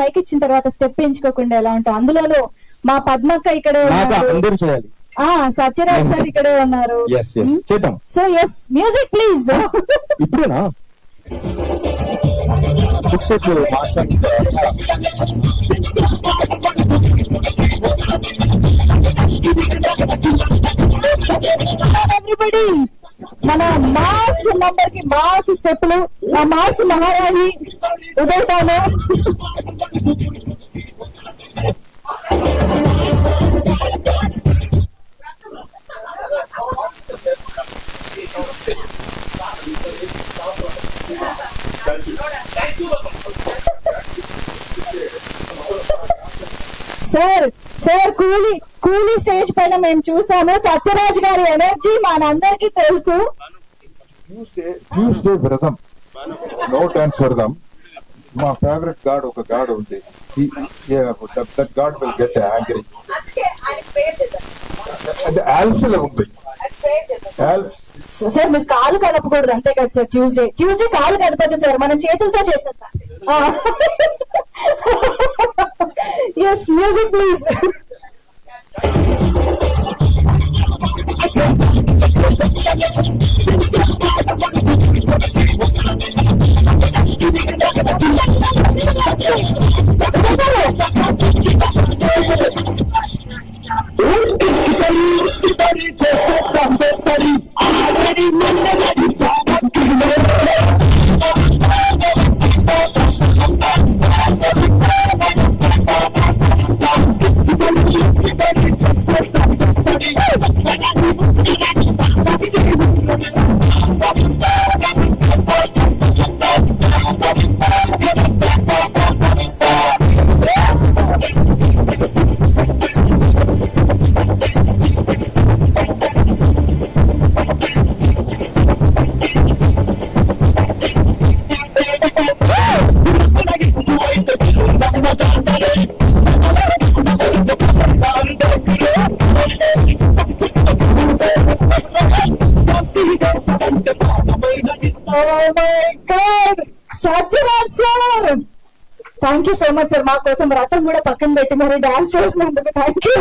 Mic ఇచ్చిన తర్వాత step ఎంచుకోకుండా ఎలా ఉంటాం. అందులోనూ మా పద్మక్క ఇక్కడే చేయాలి, సత్యరాజ్ సార్ ఇక్కడే ఉన్నారు. చేద్దాం. So yes, music please. ఇప్పుడేనా ఎవ్రీబడి మన మాస్ నంబర్ కి మాస్ స్టెప్లు, ఆ మాస్ మహారాణి ఉదయటాను. సార్ కూలీ స్టేజ్ పైన మేము చూసాము. సత్యరాజ్ గారి ఎనర్జీ మనందరికీ తెలుసు. ట్యూస్డే వ్రతం, నో డాన్స్ వ్రతం. మా ఫేవరెట్ గాడ్ ఒక గాడ్ ఉంది, that God will get angry. అది ఆల్ప్స్ లో ఉంది. సార్ మీరు కాలు కదపకూడదు అంతే కదా సార్. ట్యూస్డే కాలు కదపదు సార్, మనం చేతులతో చేసాం. Yes, music please. Sathyaraj sir, thank you so much sir. మా కోసం వ్రతం కూడా పక్కన పెట్టి మరి డాన్స్ చేసినందుకు థ్యాంక్ యూ.